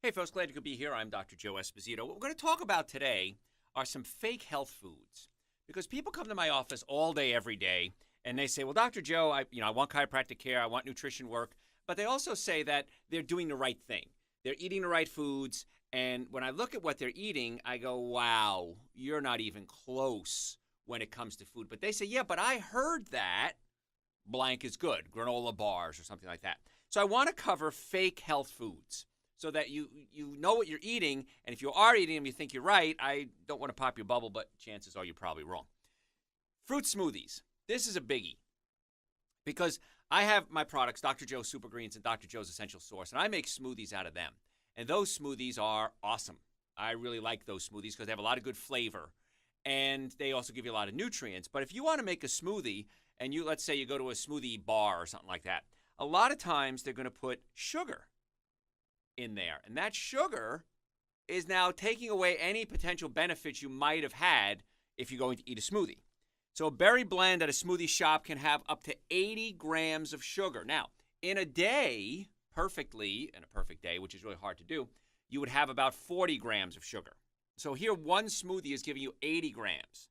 Hey folks, glad you could be here. I'm Dr. Joe Esposito. What we're going to talk about today are some fake health foods. Because people come to my office all day, every day, and they say, well, Dr. Joe, I want chiropractic care, I want nutrition work, but they also say that they're doing the right thing. They're eating the right foods, and when I look at what they're eating, I go, wow, you're not even close when it comes to food. But they say, yeah, but I heard that blank is good, granola bars or something like that. So I want to cover fake health foods, so that you know what you're eating, and if you are eating them, you think you're right. I don't want to pop your bubble, but chances are you're probably wrong. Fruit smoothies. This is a biggie because I have my products, Dr. Joe's Super Greens and Dr. Joe's Essential Source, and I make smoothies out of them. And those smoothies are awesome. I really like those smoothies because they have a lot of good flavor, and they also give you a lot of nutrients. But if you want to make a smoothie, and let's say you go to a smoothie bar or something like that, a lot of times they're going to put sugar in there. And that sugar is now taking away any potential benefits you might have had if you're going to eat a smoothie. So a berry blend at a smoothie shop can have up to 80 grams of sugar. Now, in a day, perfectly, in a perfect day, which is really hard to do, you would have about 40 grams of sugar. So here, one smoothie is giving you 80 grams.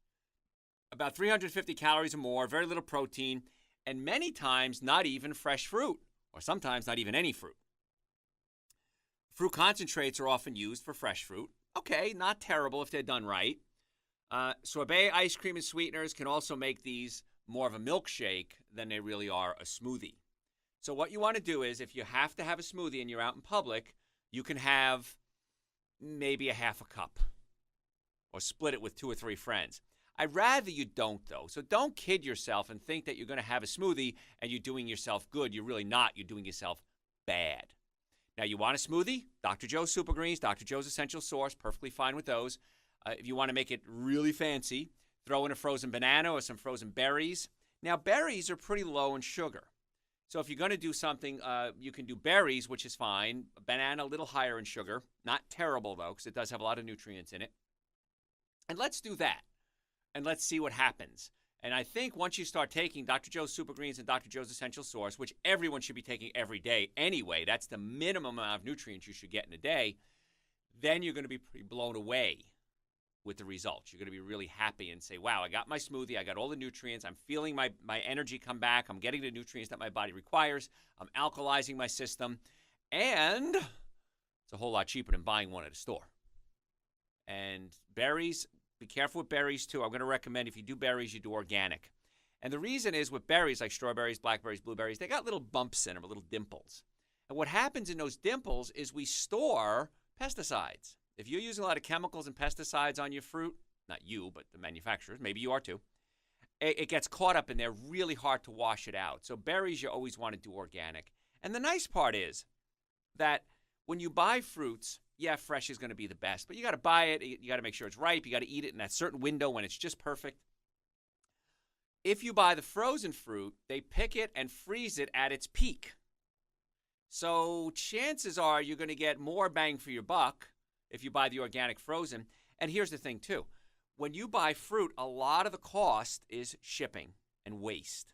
About 350 calories or more, very little protein, and many times not even fresh fruit, or sometimes not even any fruit. Fruit concentrates are often used for fresh fruit. Okay, not terrible if they're done right. Sorbet ice cream and sweeteners can also make these more of a milkshake than they really are a smoothie. So what you want to do is, if you have to have a smoothie and you're out in public, you can have maybe a half a cup or split it with 2 or 3 friends. I'd rather you don't, though. So don't kid yourself and think that you're going to have a smoothie and you're doing yourself good. You're really not. You're doing yourself bad. Now, you want a smoothie? Dr. Joe's Super Greens, Dr. Joe's Essential Source, perfectly fine with those. If you want to make it really fancy, throw in a frozen banana or some frozen berries. Now, berries are pretty low in sugar. So if you're going to do something, you can do berries, which is fine. A banana, a little higher in sugar. Not terrible, though, because it does have a lot of nutrients in it. And let's do that. And let's see what happens. And I think once you start taking Dr. Joe's Super Greens and Dr. Joe's Essential Source, which everyone should be taking every day anyway, that's the minimum amount of nutrients you should get in a day, then you're going to be pretty blown away with the results. You're going to be really happy and say, wow, I got my smoothie, I got all the nutrients, I'm feeling my energy come back, I'm getting the nutrients that my body requires, I'm alkalizing my system, and it's a whole lot cheaper than buying one at a store. And berries, be careful with berries, too. I'm going to recommend if you do berries, you do organic. And the reason is with berries like strawberries, blackberries, blueberries, they got little bumps in them, little dimples. And what happens in those dimples is we store pesticides. If you're using a lot of chemicals and pesticides on your fruit, not you, but the manufacturers, maybe you are too, it gets caught up in there, really hard to wash it out. So berries, you always want to do organic. And the nice part is that when you buy fruits, yeah, fresh is going to be the best, but you got to buy it. You got to make sure it's ripe. You got to eat it in that certain window when it's just perfect. If you buy the frozen fruit, they pick it and freeze it at its peak. So chances are you're going to get more bang for your buck if you buy the organic frozen. And here's the thing, too. When you buy fruit, a lot of the cost is shipping and waste.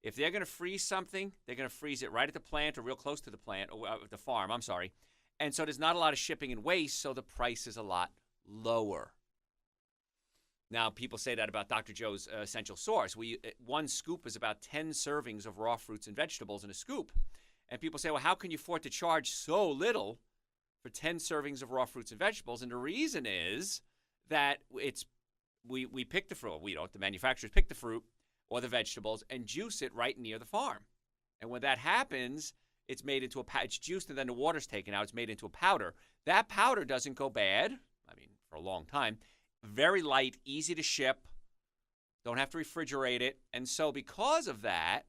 If they're going to freeze something, they're going to freeze it right at the plant or real close to the plant, or the farm, I'm sorry. And so there's not a lot of shipping and waste, so the price is a lot lower. Now, people say that about Dr. Joe's Essential Source. One scoop is about 10 servings of raw fruits and vegetables in a scoop. And people say, well, how can you afford to charge so little for 10 servings of raw fruits and vegetables? And the reason is that we pick the fruit. We don't. The manufacturers pick the fruit or the vegetables and juice it right near the farm. And when that happens, it's made into it's juiced and then the water's taken out. It's made into a powder. That powder doesn't go bad, for a long time. Very light, easy to ship. Don't have to refrigerate it. And so because of that,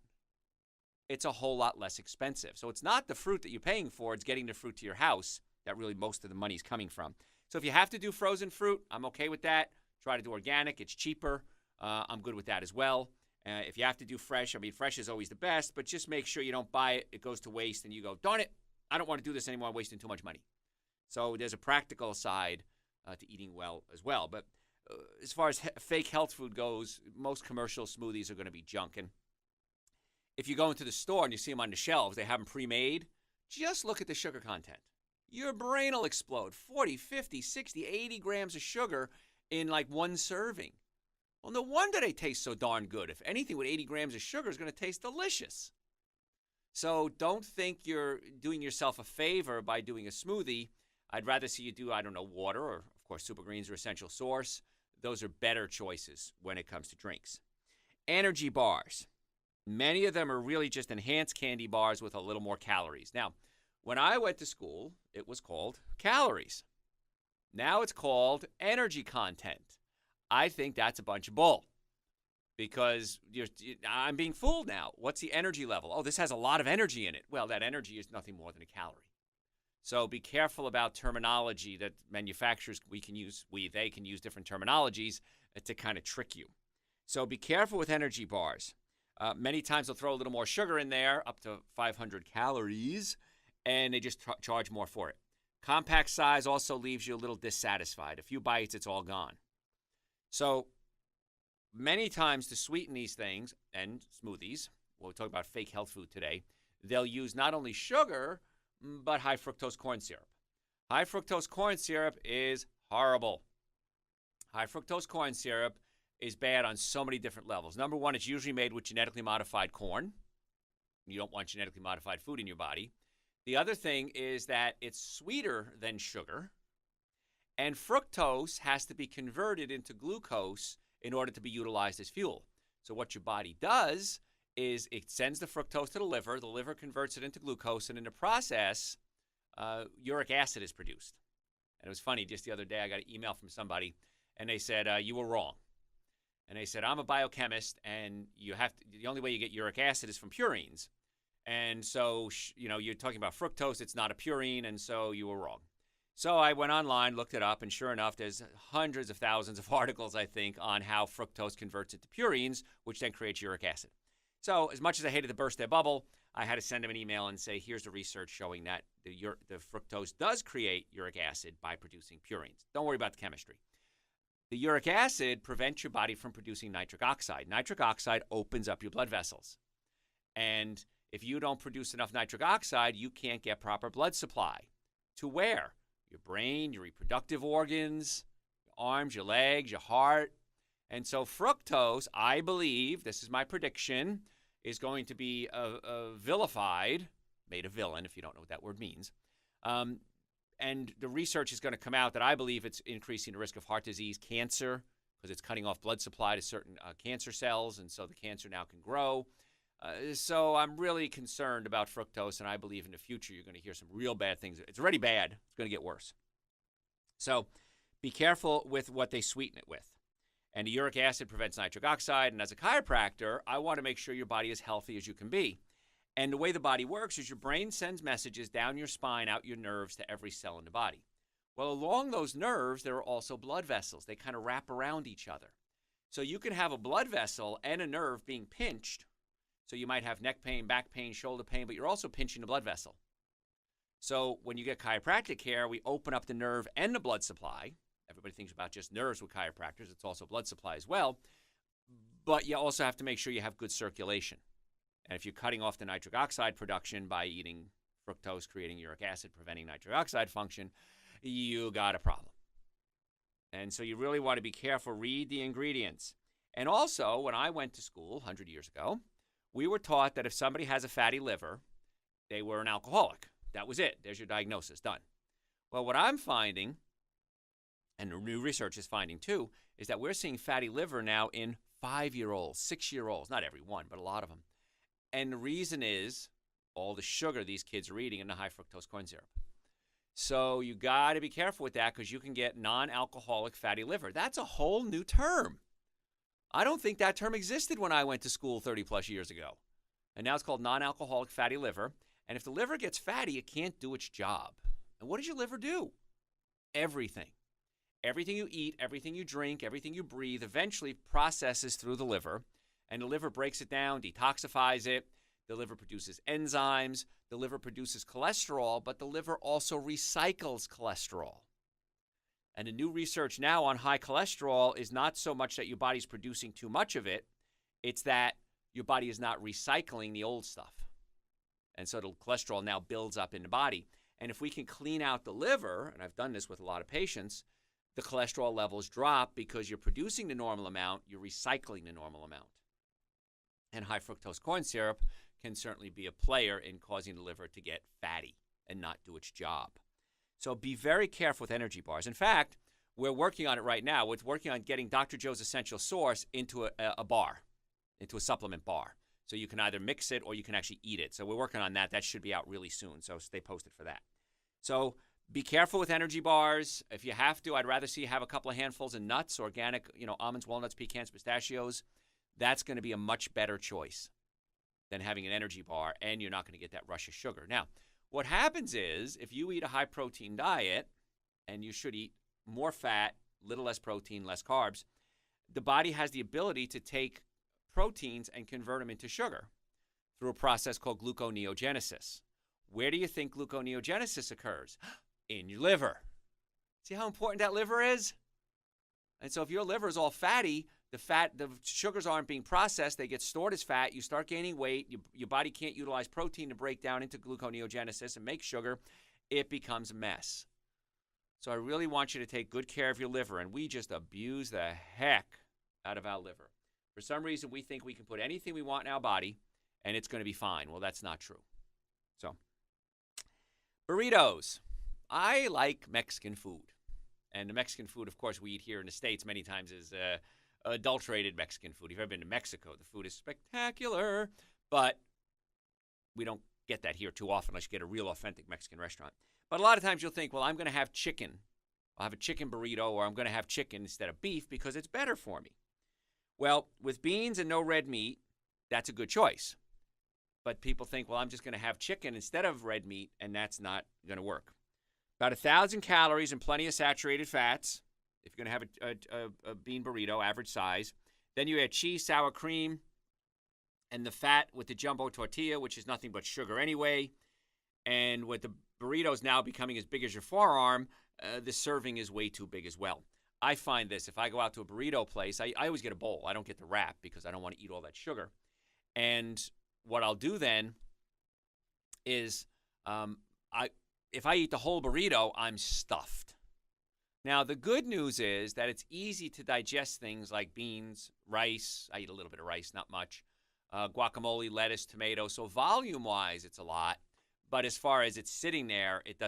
it's a whole lot less expensive. So it's not the fruit that you're paying for. It's getting the fruit to your house that really most of the money is coming from. So if you have to do frozen fruit, I'm okay with that. Try to do organic. It's cheaper. I'm good with that as well. If you have to do fresh, fresh is always the best, but just make sure you don't buy it. It goes to waste, and you go, darn it, I don't want to do this anymore. I'm wasting too much money. So there's a practical side to eating well as well. But as far as fake health food goes, most commercial smoothies are going to be junk. And if you go into the store and you see them on the shelves, they have them pre-made, just look at the sugar content. your brain will explode. 40, 50, 60, 80 grams of sugar in like one serving. Well, no wonder they taste so darn good. If anything with 80 grams of sugar is going to taste delicious. So don't think you're doing yourself a favor by doing a smoothie. I'd rather see you do, I don't know, water or, of course, Super Greens or Essential Source. Those are better choices when it comes to drinks. Energy bars. Many of them are really just enhanced candy bars with a little more calories. Now, when I went to school, it was called calories. Now it's called energy content. I think that's a bunch of bull because I'm being fooled now. What's the energy level? Oh, this has a lot of energy in it. Well, that energy is nothing more than a calorie. So be careful about terminology that manufacturers they can use different terminologies to kind of trick you. So be careful with energy bars. Many times they'll throw a little more sugar in there, up to 500 calories, and they just charge more for it. Compact size also leaves you a little dissatisfied. A few bites, it's all gone. So many times to sweeten these things and smoothies, we'll talk about fake health food today, they'll use not only sugar, but high fructose corn syrup. High fructose corn syrup is horrible. High fructose corn syrup is bad on so many different levels. Number one, it's usually made with genetically modified corn. You don't want genetically modified food in your body. The other thing is that it's sweeter than sugar, and fructose has to be converted into glucose in order to be utilized as fuel. So what your body does is it sends the fructose to the liver converts it into glucose, and in the process, uric acid is produced. And it was funny, just the other day I got an email from somebody, and they said, you were wrong. And they said, I'm a biochemist, and the only way you get uric acid is from purines. And so, you're talking about fructose, it's not a purine, and so you were wrong. So I went online, looked it up, and sure enough, there's hundreds of thousands of articles, I think, on how fructose converts into purines, which then creates uric acid. So as much as I hated to burst their bubble, I had to send them an email and say, here's the research showing that the fructose does create uric acid by producing purines. Don't worry about the chemistry. The uric acid prevents your body from producing nitric oxide. Nitric oxide opens up your blood vessels. And if you don't produce enough nitric oxide, you can't get proper blood supply. To where? Your brain, your reproductive organs, your arms, your legs, your heart. And so fructose, I believe, this is my prediction, is going to be vilified, made a villain, if you don't know what that word means. And the research is going to come out that I believe it's increasing the risk of heart disease, cancer, because it's cutting off blood supply to certain cancer cells, and so the cancer now can grow. So I'm really concerned about fructose, and I believe in the future you're going to hear some real bad things. It's already bad. It's going to get worse. So be careful with what they sweeten it with. And the uric acid prevents nitric oxide, and as a chiropractor, I want to make sure your body is healthy as you can be. And the way the body works is your brain sends messages down your spine, out your nerves to every cell in the body. Well, along those nerves, there are also blood vessels. They kind of wrap around each other. So you can have a blood vessel and a nerve being pinched. So you might have neck pain, back pain, shoulder pain, but you're also pinching the blood vessel. So when you get chiropractic care, we open up the nerve and the blood supply. Everybody thinks about just nerves with chiropractors. It's also blood supply as well. But you also have to make sure you have good circulation. And if you're cutting off the nitric oxide production by eating fructose, creating uric acid, preventing nitric oxide function, you got a problem. And so you really want to be careful. Read the ingredients. And also, when I went to school 100 years ago, we were taught that if somebody has a fatty liver, they were an alcoholic. That was it. There's your diagnosis. Done. Well, what I'm finding, and the new research is finding too, is that we're seeing fatty liver now in 5-year-olds, 6-year-olds, not every one, but a lot of them. And the reason is all the sugar these kids are eating and the high fructose corn syrup. So you got to be careful with that because you can get non-alcoholic fatty liver. That's a whole new term. I don't think that term existed when I went to school 30 plus years ago. And now it's called non-alcoholic fatty liver. And if the liver gets fatty, it can't do its job. And what does your liver do? Everything. Everything you eat, everything you drink, everything you breathe eventually processes through the liver. And the liver breaks it down, detoxifies it. The liver produces enzymes. The liver produces cholesterol, but the liver also recycles cholesterol. And the new research now on high cholesterol is not so much that your body's producing too much of it. It's that your body is not recycling the old stuff. And so the cholesterol now builds up in the body. And if we can clean out the liver, and I've done this with a lot of patients, the cholesterol levels drop because you're producing the normal amount, you're recycling the normal amount. And high fructose corn syrup can certainly be a player in causing the liver to get fatty and not do its job. So be very careful with energy bars. In fact, we're working on it right now. We're working on getting Dr. Joe's Essential Source into a bar, into a supplement bar. So you can either mix it or you can actually eat it. So we're working on that. That should be out really soon. So stay posted for that. So be careful with energy bars. If you have to, I'd rather see you have a couple of handfuls of nuts, organic, almonds, walnuts, pecans, pistachios. That's going to be a much better choice than having an energy bar, and you're not going to get that rush of sugar. Now, what happens is if you eat a high-protein diet, and you should eat more fat, little less protein, less carbs, the body has the ability to take proteins and convert them into sugar through a process called gluconeogenesis. Where do you think gluconeogenesis occurs? In your liver. See how important that liver is? And so if your liver is all fatty, the sugars aren't being processed. They get stored as fat. You start gaining weight. Your body can't utilize protein to break down into gluconeogenesis and make sugar. It becomes a mess. So I really want you to take good care of your liver, and we just abuse the heck out of our liver. For some reason, we think we can put anything we want in our body, and it's going to be fine. Well, that's not true. So, burritos. I like Mexican food. And the Mexican food, of course, we eat here in the States many times is adulterated Mexican food. If you've ever been to Mexico, the food is spectacular, but we don't get that here too often unless you get a real authentic Mexican restaurant. But a lot of times you'll think, well, I'm going to have chicken. I'll have a chicken burrito, or I'm going to have chicken instead of beef because it's better for me. Well, with beans and no red meat, that's a good choice. But people think, well, I'm just going to have chicken instead of red meat, and that's not going to work. About 1,000 calories and plenty of saturated fats if you're going to have a bean burrito, average size. Then you add cheese, sour cream, and the fat with the jumbo tortilla, which is nothing but sugar anyway. And with the burritos now becoming as big as your forearm, the serving is way too big as well. I find this, if I go out to a burrito place, I always get a bowl. I don't get the wrap because I don't want to eat all that sugar. And what I'll do then is if I eat the whole burrito, I'm stuffed. Now, the good news is that it's easy to digest things like beans, rice. I eat a little bit of rice, not much. Guacamole, lettuce, tomato. So volume-wise, it's a lot. But as far as it's sitting there, it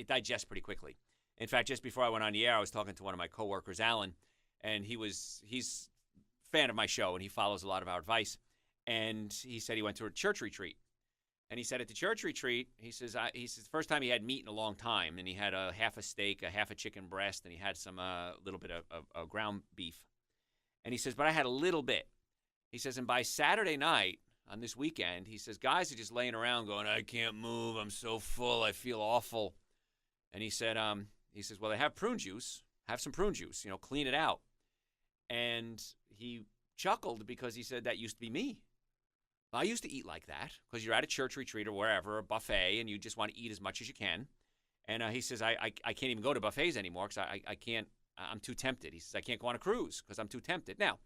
digests pretty quickly. In fact, just before I went on the air, I was talking to one of my coworkers, Alan, and he's a fan of my show, and he follows a lot of our advice. And he said he went to a church retreat. And he said at the church retreat, he says the first time he had meat in a long time, and he had a half a steak, a half a chicken breast, and he had some little bit of ground beef. And he says, but I had a little bit. He says, and by Saturday night on this weekend, he says, guys are just laying around going, I can't move, I'm so full, I feel awful. And he said, well, they have prune juice. Have some prune juice, clean it out. And he chuckled because he said, that used to be me. I used to eat like that because you're at a church retreat or wherever, a buffet, and you just want to eat as much as you can. And he says, I can't even go to buffets anymore because I can't, I'm too tempted. He says, I can't go on a cruise because I'm too tempted. Now,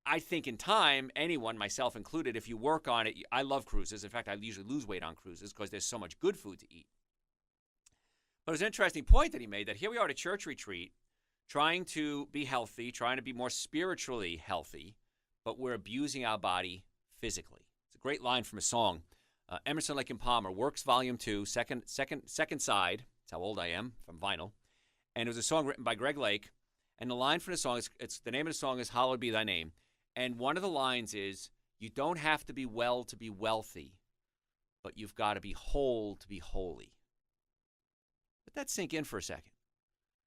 I think in time, anyone, myself included, if you work on it, I love cruises. In fact, I usually lose weight on cruises because there's so much good food to eat. But it was an interesting point that he made that here we are at a church retreat trying to be healthy, trying to be more spiritually healthy, but we're abusing our body physically. It's a great line from a song. Emerson, Lake and Palmer, Works Volume 2, second side. That's how old I am, from vinyl. And it was a song written by Greg Lake. And the line from the song, the name of the song is Hallowed Be Thy Name. And one of the lines is, you don't have to be well to be wealthy, but you've got to be whole to be holy. Let that sink in for a second.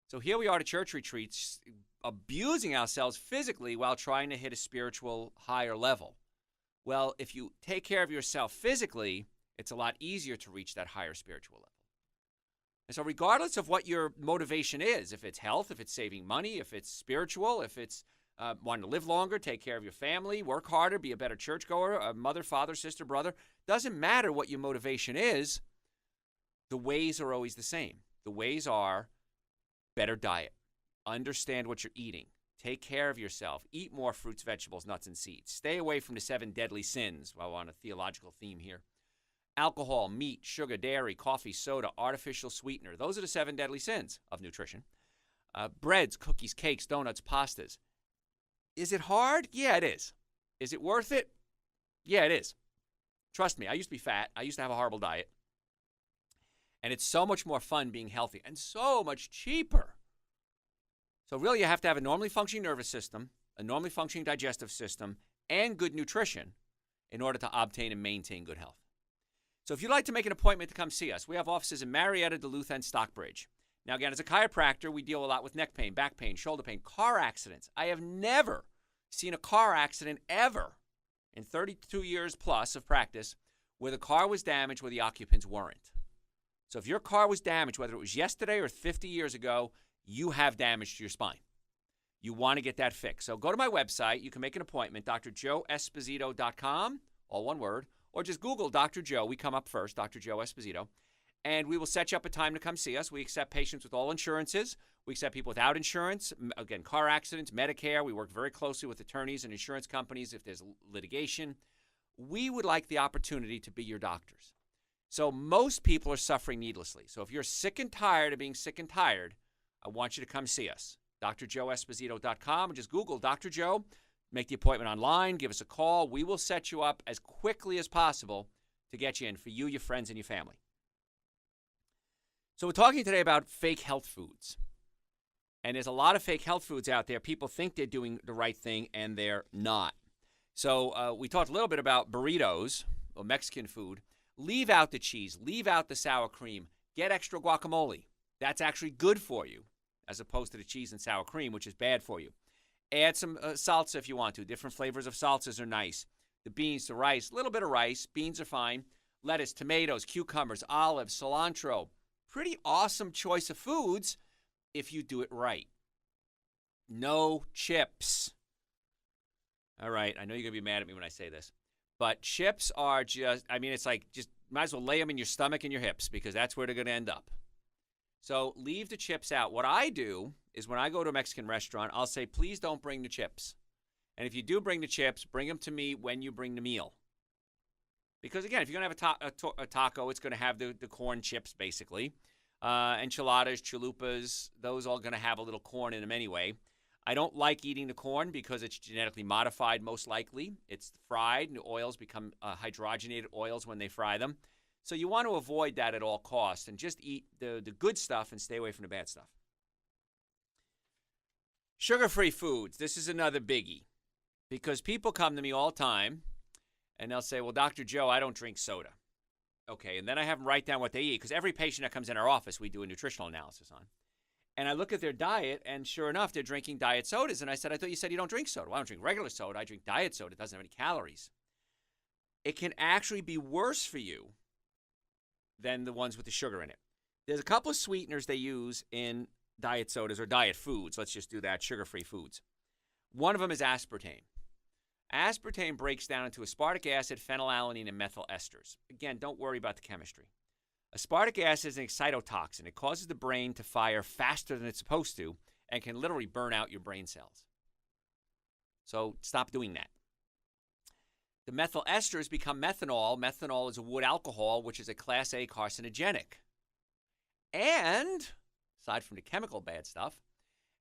So here we are at church retreats, abusing ourselves physically while trying to hit a spiritual higher level. Well, if you take care of yourself physically, it's a lot easier to reach that higher spiritual level. And so regardless of what your motivation is, if it's health, if it's saving money, if it's spiritual, if it's wanting to live longer, take care of your family, work harder, be a better churchgoer, a mother, father, sister, brother, doesn't matter what your motivation is, the ways are always the same. The ways are better diet, understand what you're eating, take care of yourself, eat more fruits, vegetables, nuts, and seeds, stay away from the 7 deadly sins, while we're on a theological theme here, Alcohol, meat, sugar, dairy, coffee, soda, artificial sweetener. Those are the 7 deadly sins of nutrition. Breads, cookies, cakes, donuts, pastas. Is it hard? Yeah, it is. Is it worth it? Yeah, it is. Trust me, I used to be fat. I used to have a horrible diet. And it's so much more fun being healthy and so much cheaper. So really, you have to have a normally functioning nervous system, a normally functioning digestive system, and good nutrition in order to obtain and maintain good health. So if you'd like to make an appointment to come see us, we have offices in Marietta, Duluth, and Stockbridge. Now, again, as a chiropractor, we deal a lot with neck pain, back pain, shoulder pain, car accidents. I have never seen a car accident ever in 32 years plus of practice where the car was damaged where the occupants weren't. So if your car was damaged, whether it was yesterday or 50 years ago, you have damage to your spine. You want to get that fixed. So go to my website. You can make an appointment, drjoeesposito.com, all one word, or just Google Dr. Joe. We come up first, Dr. Joe Esposito, and we will set you up a time to come see us. We accept patients with all insurances. We accept people without insurance, again, car accidents, Medicare. We work very closely with attorneys and insurance companies if there's litigation. We would like the opportunity to be your doctors. So most people are suffering needlessly. So if you're sick and tired of being sick and tired, I want you to come see us. drjoeesposito.com, and just Google Dr. Joe. Make the appointment online. Give us a call. We will set you up as quickly as possible to get you in for you, your friends, and your family. So we're talking today about fake health foods. And there's a lot of fake health foods out there. People think they're doing the right thing, and they're not. So we talked a little bit about burritos, or Mexican food. Leave out the cheese. Leave out the sour cream. Get extra guacamole. That's actually good for you, as opposed to the cheese and sour cream, which is bad for you. Add some salsa if you want to. Different flavors of salsas are nice. The beans, the rice, a little bit of rice. Beans are fine. Lettuce, tomatoes, cucumbers, olives, cilantro. Pretty awesome choice of foods if you do it right. No chips. All right, I know you're going to be mad at me when I say this. But chips are just, it's like just might as well lay them in your stomach and your hips because that's where they're going to end up. So leave the chips out. What I do is when I go to a Mexican restaurant, I'll say, please don't bring the chips. And if you do bring the chips, bring them to me when you bring the meal. Because, again, if you're going to have a taco, it's going to have the corn chips, basically. Enchiladas, chalupas, those all going to have a little corn in them anyway. I don't like eating the corn because it's genetically modified, most likely. It's fried, and the oils become hydrogenated oils when they fry them. So you want to avoid that at all costs and just eat the good stuff and stay away from the bad stuff. Sugar-free foods. This is another biggie because people come to me all the time and they'll say, well, Dr. Joe, I don't drink soda. Okay, and then I have them write down what they eat because every patient that comes in our office we do a nutritional analysis on. And I look at their diet, and sure enough, they're drinking diet sodas. And I said, I thought you said you don't drink soda. Well, I don't drink regular soda. I drink diet soda. It doesn't have any calories. It can actually be worse for you than the ones with the sugar in it. There's a couple of sweeteners they use in diet sodas or diet foods. Let's just do that, sugar-free foods. One of them is aspartame. Aspartame breaks down into aspartic acid, phenylalanine, and methyl esters. Again, don't worry about the chemistry. Aspartic acid is an excitotoxin. It causes the brain to fire faster than it's supposed to and can literally burn out your brain cells. So stop doing that. The methyl esters become methanol. Methanol is a wood alcohol, which is a Class A carcinogenic. And, aside from the chemical bad stuff,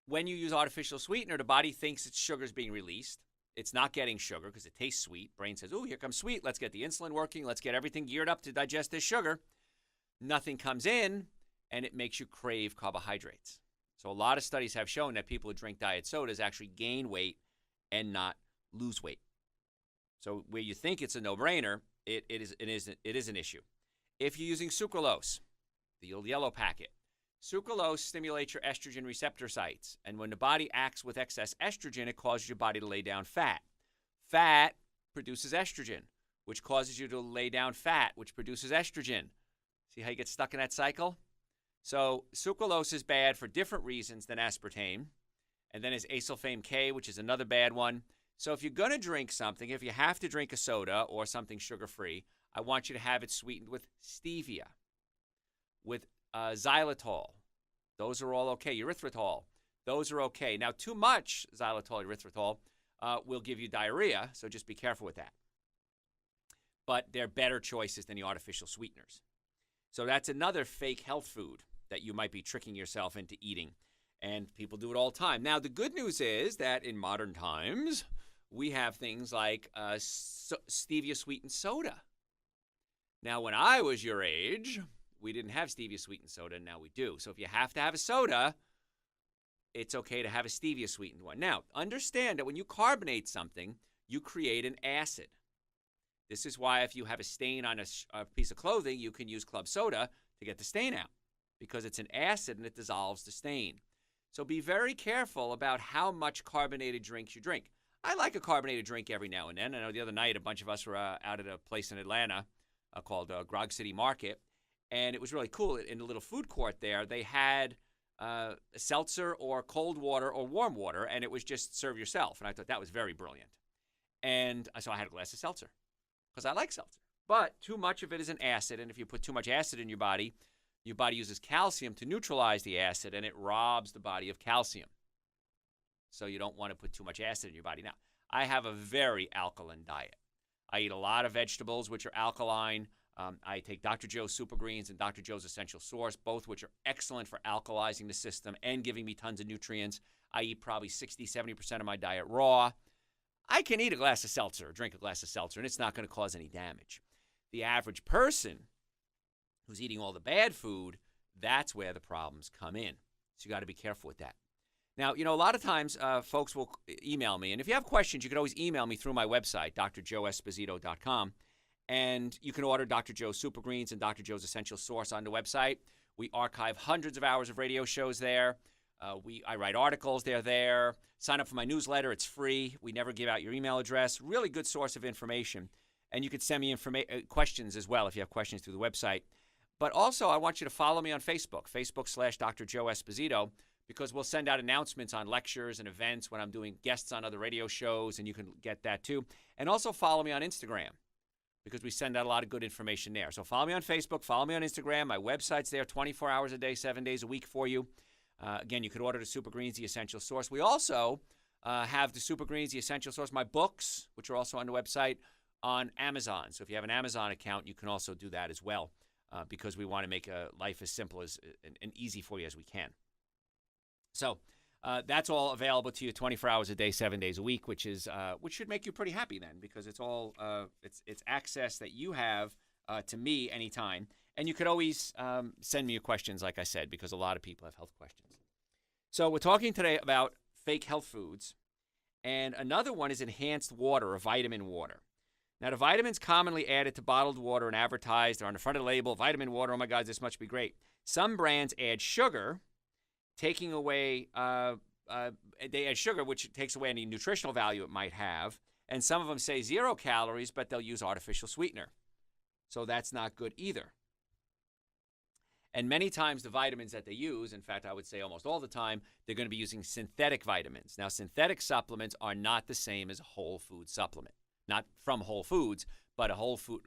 when you use artificial sweetener, the body thinks its sugar is being released. It's not getting sugar because it tastes sweet. Brain says, oh, here comes sweet. Let's get the insulin working. Let's get everything geared up to digest this sugar. Nothing comes in, and it makes you crave carbohydrates. So a lot of studies have shown that people who drink diet sodas actually gain weight and not lose weight. So where you think it's a no-brainer, it is an issue. If you're using sucralose, the old yellow packet, sucralose stimulates your estrogen receptor sites. And when the body acts with excess estrogen, it causes your body to lay down fat. Fat produces estrogen, which causes you to lay down fat, which produces estrogen. See how you get stuck in that cycle? So sucralose is bad for different reasons than aspartame. And then there's acylfame K, which is another bad one. So if you're going to drink something, if you have to drink a soda or something sugar-free, I want you to have it sweetened with stevia, with xylitol. Those are all okay. Erythritol. Those are okay. Now, too much xylitol, erythritol will give you diarrhea, so just be careful with that. but they're better choices than the artificial sweeteners. So that's another fake health food that you might be tricking yourself into eating. And people do it all the time. Now, the good news is that in modern times, we have things like stevia-sweetened soda. Now, when I was your age, we didn't have stevia-sweetened soda, and now we do. So if you have to have a soda, it's okay to have a stevia-sweetened one. Now, understand that when you carbonate something, you create an acid. This is why if you have a stain on a piece of clothing, you can use club soda to get the stain out, because it's an acid and it dissolves the stain. So be very careful about how much carbonated drinks you drink. I like a carbonated drink every now and then. I know the other night a bunch of us were out at a place in Atlanta called Grog City Market, and it was really cool. In the little food court there, they had a seltzer or cold water or warm water, and it was just serve yourself. And I thought that was very brilliant. And so I had a glass of seltzer because I like seltzer. But too much of it is an acid, and if you put too much acid in your body uses calcium to neutralize the acid, and it robs the body of calcium. So you don't want to put too much acid in your body. Now, I have a very alkaline diet. I eat a lot of vegetables, which are alkaline. I take Dr. Joe's Super Greens and Dr. Joe's Essential Source, both which are excellent for alkalizing the system and giving me tons of nutrients. I eat probably 60-70% of my diet raw. I can eat a glass of seltzer, or drink a glass of seltzer, and it's not going to cause any damage. The average person who's eating all the bad food, that's where the problems come in. So you got to be careful with that. Now, a lot of times folks will email me, and if you have questions, you can always email me through my website, drjoeesposito.com, and you can order Dr. Joe's Super Greens and Dr. Joe's Essential Source on the website. We archive hundreds of hours of radio shows there. I write articles, they're there. Sign up for my newsletter, it's free. We never give out your email address. Really good source of information. And you can send me questions as well if you have questions through the website. But also, I want you to follow me on Facebook, Facebook/Dr. Joe Esposito, because we'll send out announcements on lectures and events when I'm doing guests on other radio shows, and you can get that too. And also follow me on Instagram, because we send out a lot of good information there. So follow me on Facebook, follow me on Instagram. My website's there 24 hours a day, 7 days a week for you. Again, you could order the Super Greens, the Essential Source. We also have the Super Greens, the Essential Source, my books, which are also on the website, on Amazon. So if you have an Amazon account, you can also do that as well, because we want to make life as simple as and easy for you as we can. So that's all available to you 24 hours a day, 7 days a week, which should make you pretty happy then, because it's all it's access that you have to me anytime. And you could always send me your questions, like I said, because a lot of people have health questions. So we're talking today about fake health foods, and another one is enhanced water or vitamin water. Now, the vitamins commonly added to bottled water and advertised are on the front of the label, vitamin water, oh my God, this must be great. Some brands add sugar, taking away, they add sugar, which takes away any nutritional value it might have. And some of them say 0 calories, but they'll use artificial sweetener. So that's not good either. And many times the vitamins that they use, in fact, I would say almost all the time, they're going to be using synthetic vitamins. Now, synthetic supplements are not the same as a whole food supplement. Not from Whole Foods, but a whole food,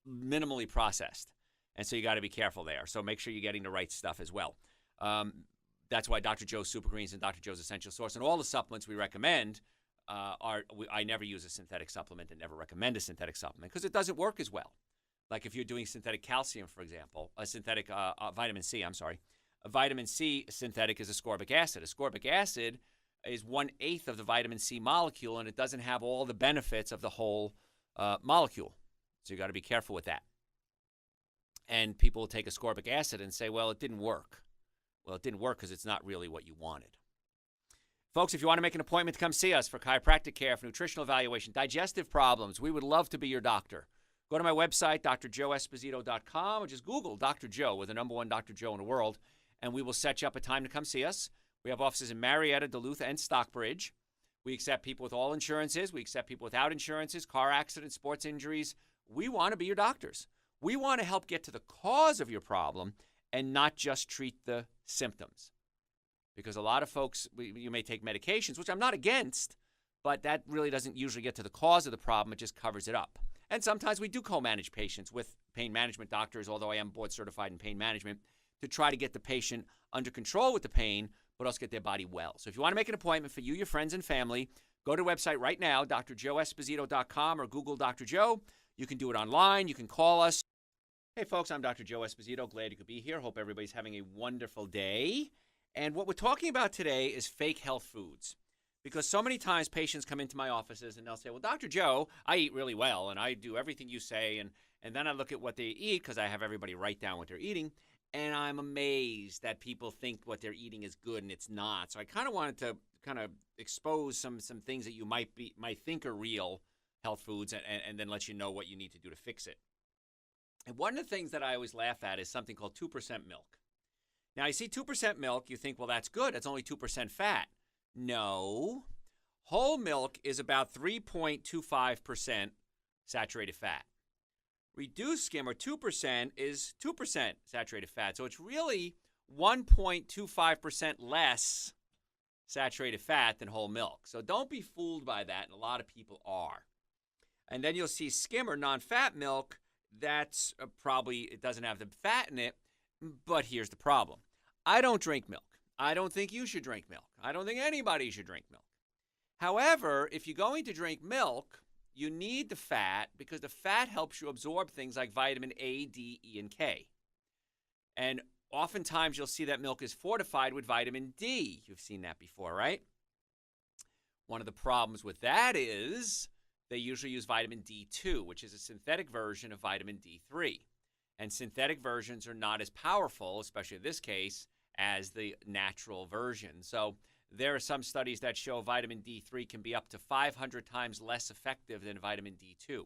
minimally processed. And so you got to be careful there. So make sure you're getting the right stuff as well. That's why Dr. Joe's Super Greens and Dr. Joe's Essential Source and all the supplements we recommend I never use a synthetic supplement and never recommend a synthetic supplement because it doesn't work as well. Like if you're doing synthetic calcium, for example, a synthetic vitamin C, A vitamin C synthetic is ascorbic acid. Ascorbic acid is 1/8 of the vitamin C molecule, and it doesn't have all the benefits of the whole molecule. So you got to be careful with that. And people will take ascorbic acid and say, well, it didn't work. Well, it didn't work because it's not really what you wanted. Folks, if you want to make an appointment to come see us for chiropractic care, for nutritional evaluation, digestive problems, we would love to be your doctor. Go to my website, drjoeesposito.com, or just Google Dr. Joe, with the #1 Dr. Joe in the world, and we will set you up a time to come see us. We have offices in Marietta, Duluth, and Stockbridge. We accept people with all insurances. We accept people without insurances, car accidents, sports injuries. We want to be your doctors. We want to help get to the cause of your problem and not just treat the symptoms. Because a lot of folks, you may take medications, which I'm not against, but that really doesn't usually get to the cause of the problem. It just covers it up. And sometimes we do co-manage patients with pain management doctors, although I am board certified in pain management, to try to get the patient under control with the pain, but also get their body well. So if you want to make an appointment for you, your friends, and family, go to the website right now, drjoeesposito.com, or Google Dr. Joe. You can do it online. You can call us. Hey, folks, I'm Dr. Joe Esposito. Glad you could be here. Hope everybody's having a wonderful day. And what we're talking about today is fake health foods. Because so many times patients come into my offices and they'll say, well, Dr. Joe, I eat really well and I do everything you say. And then I look at what they eat because I have everybody write down what they're eating. And I'm amazed that people think what they're eating is good and it's not. So I kind of wanted to kind of expose some things that you might think are real health foods and then let you know what you need to do to fix it. And one of the things that I always laugh at is something called 2% milk. Now, you see 2% milk, you think, well, that's good. It's only 2% fat. No. Whole milk is about 3.25% saturated fat. Reduced skim, or 2%, is 2% saturated fat. So it's really 1.25% less saturated fat than whole milk. So don't be fooled by that, and a lot of people are. And then you'll see skim or non-fat milk. That's probably, it doesn't have the fat in it, but here's the problem. I don't drink milk. I don't think you should drink milk. I don't think anybody should drink milk. However, if you're going to drink milk, you need the fat because the fat helps you absorb things like vitamin A, D, E, and K. And oftentimes you'll see that milk is fortified with vitamin D. You've seen that before, right? One of the problems with that is they usually use vitamin D2, which is a synthetic version of vitamin D3. And synthetic versions are not as powerful, especially in this case, as the natural version. So there are some studies that show vitamin D3 can be up to 500 times less effective than vitamin D2.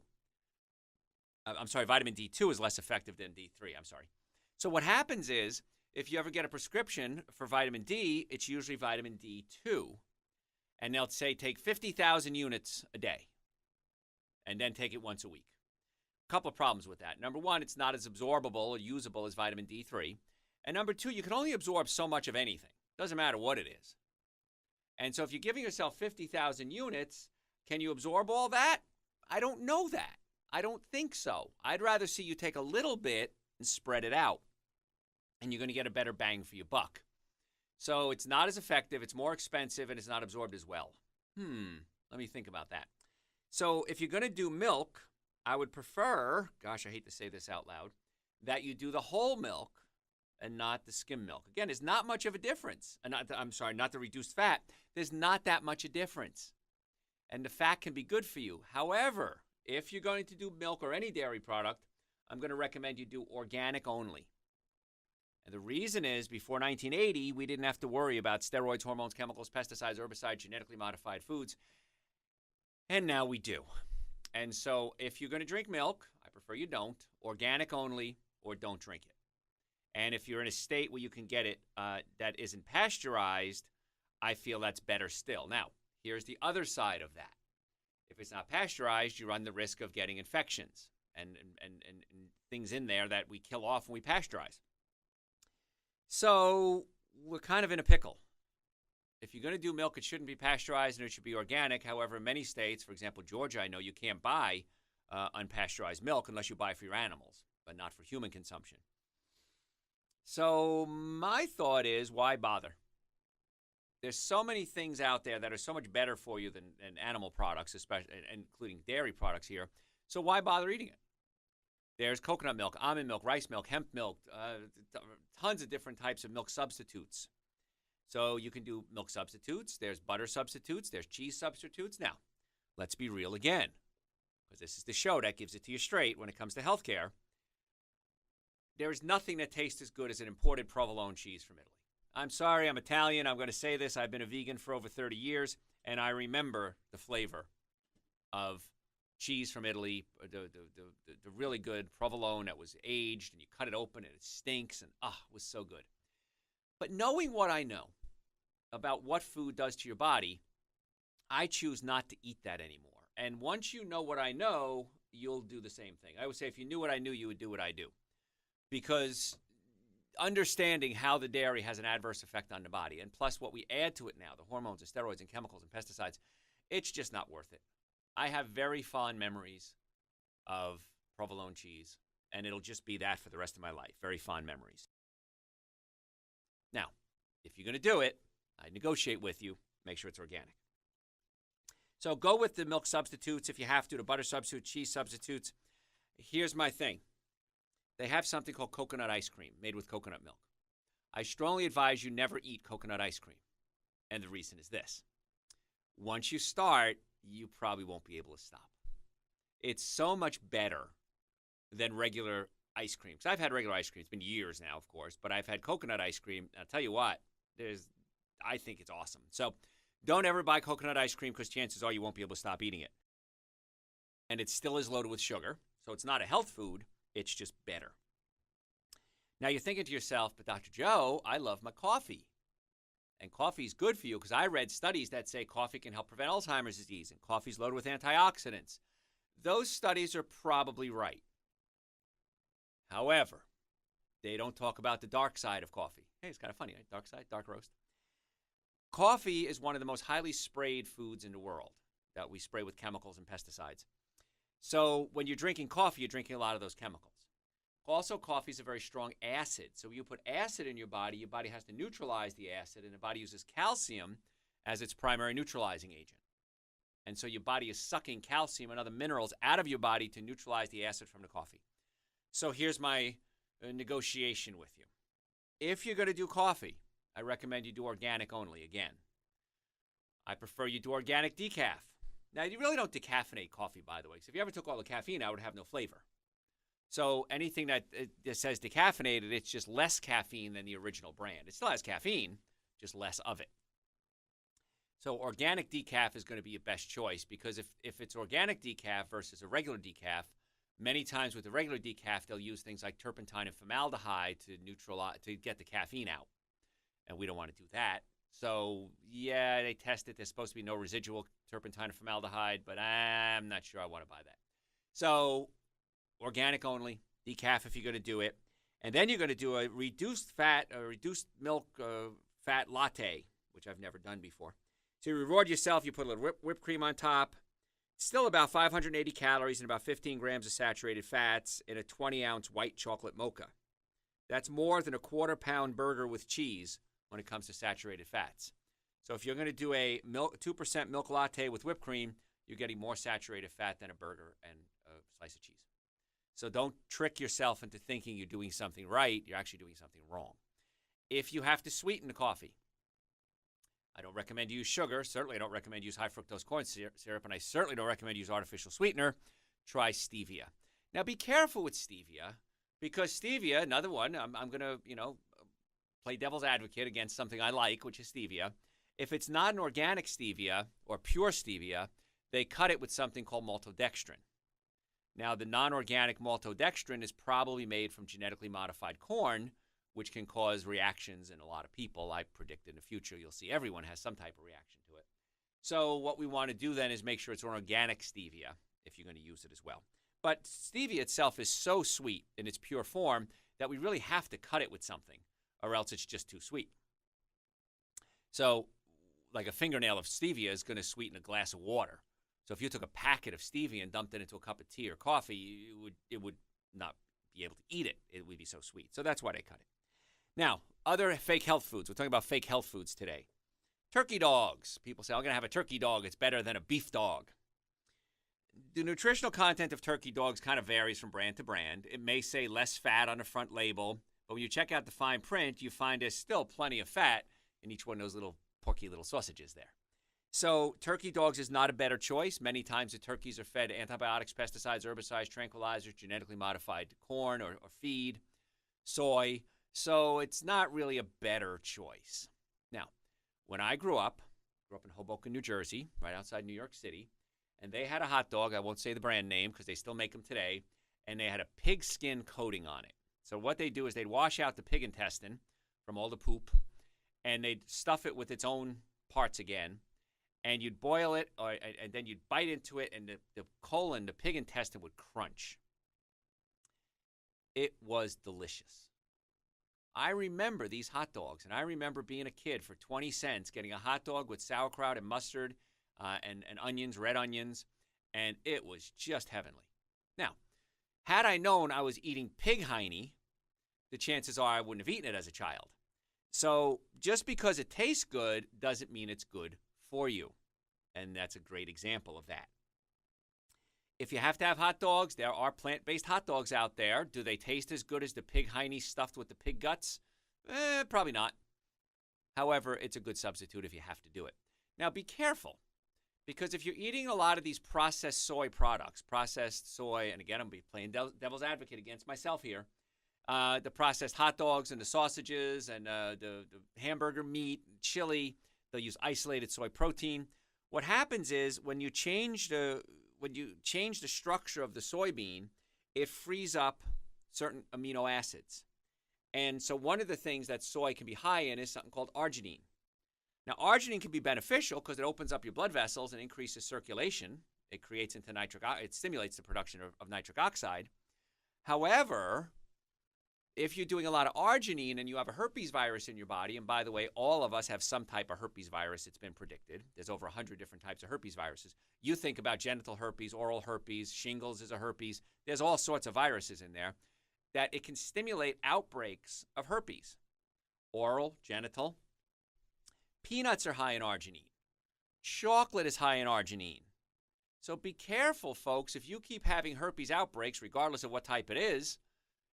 Vitamin D2 is less effective than D3. So what happens is, if you ever get a prescription for vitamin D, it's usually vitamin D2. And they'll say take 50,000 units a day and then take it once a week. A couple of problems with that. Number one, it's not as absorbable or usable as vitamin D3. And number two, you can only absorb so much of anything. Doesn't matter what it is. And so if you're giving yourself 50,000 units, can you absorb all that? I don't know that. I don't think so. I'd rather see you take a little bit and spread it out. And you're going to get a better bang for your buck. So it's not as effective, it's more expensive, and it's not absorbed as well. Let me think about that. So if you're going to do milk, I would prefer, gosh, I hate to say this out loud, that you do the whole milk and not the skim milk. Again, there's not much of a difference. Not the reduced fat. There's not that much a difference. And the fat can be good for you. However, if you're going to do milk or any dairy product, I'm going to recommend you do organic only. And the reason is, before 1980, we didn't have to worry about steroids, hormones, chemicals, pesticides, herbicides, genetically modified foods. And now we do. And so if you're going to drink milk, I prefer you don't. Organic only, or don't drink it. And if you're in a state where you can get it that isn't pasteurized, I feel that's better still. Now, here's the other side of that. If it's not pasteurized, you run the risk of getting infections and things in there that we kill off when we pasteurize. So we're kind of in a pickle. If you're going to do milk, it shouldn't be pasteurized and it should be organic. However, in many states, for example, Georgia, I know you can't buy unpasteurized milk unless you buy for your animals, but not for human consumption. So my thought is, why bother? There's so many things out there that are so much better for you than animal products, especially including dairy products here. So why bother eating it? There's coconut milk, almond milk, rice milk, hemp milk, tons of different types of milk substitutes. So you can do milk substitutes. There's butter substitutes. There's cheese substitutes. Now, let's be real again, because this is the show that gives it to you straight when it comes to healthcare. There is nothing that tastes as good as an imported provolone cheese from Italy. I'm sorry, I'm Italian. I'm going to say this. I've been a vegan for over 30 years, and I remember the flavor of cheese from Italy, the really good provolone that was aged, and you cut it open, and it stinks, and it was so good. But knowing what I know about what food does to your body, I choose not to eat that anymore. And once you know what I know, you'll do the same thing. I would say if you knew what I knew, you would do what I do. Because understanding how the dairy has an adverse effect on the body, and plus what we add to it now, the hormones and steroids and chemicals and pesticides, it's just not worth it. I have very fond memories of provolone cheese, and it'll just be that for the rest of my life. Very fond memories. Now, if you're going to do it, I negotiate with you. Make sure it's organic. So go with the milk substitutes if you have to, the butter substitutes, cheese substitutes. Here's my thing. They have something called coconut ice cream made with coconut milk. I strongly advise you never eat coconut ice cream. And the reason is this. Once you start, you probably won't be able to stop. It's so much better than regular ice cream. Because I've had regular ice cream. It's been years now, of course. But I've had coconut ice cream. I'll tell you what, I think it's awesome. So don't ever buy coconut ice cream because chances are you won't be able to stop eating it. And it still is loaded with sugar. So it's not a health food. It's just better. Now you're thinking to yourself, but Dr. Joe, I love my coffee. And coffee is good for you because I read studies that say coffee can help prevent Alzheimer's disease and coffee's loaded with antioxidants. Those studies are probably right. However, they don't talk about the dark side of coffee. Hey, it's kind of funny, right? Dark side, dark roast. Coffee is one of the most highly sprayed foods in the world that we spray with chemicals and pesticides. So when you're drinking coffee, you're drinking a lot of those chemicals. Also, coffee is a very strong acid. So when you put acid in your body has to neutralize the acid, and the body uses calcium as its primary neutralizing agent. And so your body is sucking calcium and other minerals out of your body to neutralize the acid from the coffee. So here's my negotiation with you. If you're going to do coffee, I recommend you do organic only, again. I prefer you do organic decaf. Now, you really don't decaffeinate coffee, by the way, because if you ever took all the caffeine out, it would have no flavor. So anything that says decaffeinated, it's just less caffeine than the original brand. It still has caffeine, just less of it. So organic decaf is going to be your best choice because if it's organic decaf versus a regular decaf, many times with the regular decaf, they'll use things like turpentine and formaldehyde to get the caffeine out. And we don't want to do that. So, yeah, they test it. There's supposed to be no residual turpentine or formaldehyde, but I'm not sure I want to buy that. So, organic only, decaf if you're going to do it. And then you're going to do a reduced milk fat latte, which I've never done before. So you reward yourself. You put a little whipped cream on top. Still about 580 calories and about 15 grams of saturated fats in a 20-ounce white chocolate mocha. That's more than a quarter-pound burger with cheese when it comes to saturated fats. So if you're going to do a 2% milk latte with whipped cream, you're getting more saturated fat than a burger and a slice of cheese. So don't trick yourself into thinking you're doing something right. You're actually doing something wrong. If you have to sweeten the coffee, I don't recommend you use sugar. Certainly I don't recommend you use high fructose corn syrup, and I certainly don't recommend you use artificial sweetener. Try stevia. Now be careful with stevia because stevia, another one, I'm going to, play devil's advocate against something I like, which is stevia. If it's not an organic stevia or pure stevia, they cut it with something called maltodextrin. Now, the non-organic maltodextrin is probably made from genetically modified corn, which can cause reactions in a lot of people. I predict in the future you'll see everyone has some type of reaction to it. So what we want to do then is make sure it's an organic stevia if you're going to use it as well. But stevia itself is so sweet in its pure form that we really have to cut it with something, or else it's just too sweet. So like a fingernail of stevia is going to sweeten a glass of water. So if you took a packet of stevia and dumped it into a cup of tea or coffee, it would not be able to eat it. It would be so sweet. So that's why they cut it. Now, other fake health foods. We're talking about fake health foods today. Turkey dogs. People say, I'm going to have a turkey dog. It's better than a beef dog. The nutritional content of turkey dogs kind of varies from brand to brand. It may say less fat on the front label, but when you check out the fine print, you find there's still plenty of fat in each one of those little porky little sausages there. So turkey dogs is not a better choice. Many times the turkeys are fed antibiotics, pesticides, herbicides, tranquilizers, genetically modified corn or feed, soy. So it's not really a better choice. Now, when I grew up in Hoboken, New Jersey, right outside New York City, and they had a hot dog. I won't say the brand name because they still make them today, and they had a pig skin coating on it. So what they do is they'd wash out the pig intestine from all the poop, and they'd stuff it with its own parts again, and you'd boil it, and then you'd bite into it, and the pig intestine would crunch. It was delicious. I remember these hot dogs, and I remember being a kid for 20 cents getting a hot dog with sauerkraut and mustard and onions, red onions, and it was just heavenly. Now, had I known I was eating pig hiney, the chances are I wouldn't have eaten it as a child. So just because it tastes good doesn't mean it's good for you, and that's a great example of that. If you have to have hot dogs, there are plant-based hot dogs out there. Do they taste as good as the pig hiney stuffed with the pig guts? Probably not. However, it's a good substitute if you have to do it. Now, be careful, because if you're eating a lot of these processed soy products, processed soy, and again, I'm going to be playing devil's advocate against myself here, the processed hot dogs and the sausages and the hamburger meat, chili, they'll use isolated soy protein. What happens is when you change the structure of the soybean, it frees up certain amino acids. And so one of the things that soy can be high in is something called arginine. Now, arginine can be beneficial because it opens up your blood vessels and increases circulation. It creates it stimulates the production of nitric oxide. However, if you're doing a lot of arginine and you have a herpes virus in your body, and by the way, all of us have some type of herpes virus, it's been predicted. There's over 100 different types of herpes viruses. You think about genital herpes, oral herpes, shingles is a herpes. There's all sorts of viruses in there that it can stimulate outbreaks of herpes. Oral, genital. Peanuts are high in arginine. Chocolate is high in arginine. So be careful, folks. If you keep having herpes outbreaks, regardless of what type it is,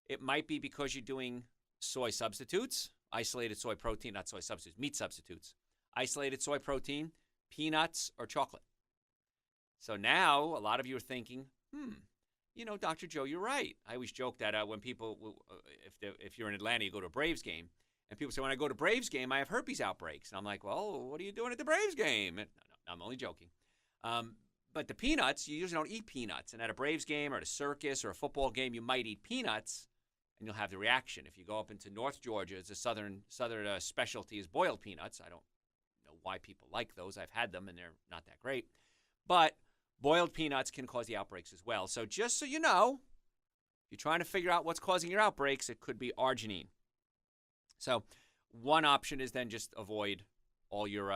it might be because you're doing soy substitutes, isolated soy protein, not soy substitutes, meat substitutes, isolated soy protein, peanuts, or chocolate. So now a lot of you are thinking, Dr. Joe, you're right. I always joke that when people, if you're in Atlanta, you go to a Braves game, and people say, when I go to Braves game, I have herpes outbreaks. And I'm like, well, what are you doing at the Braves game? And, no, I'm only joking. But the peanuts, you usually don't eat peanuts. And at a Braves game or at a circus or a football game, you might eat peanuts, and you'll have the reaction. If you go up into North Georgia, it's a southern specialty is boiled peanuts. I don't know why people like those. I've had them, and they're not that great. But boiled peanuts can cause the outbreaks as well. So just so you know, if you're trying to figure out what's causing your outbreaks, it could be arginine. So one option is then just avoid all your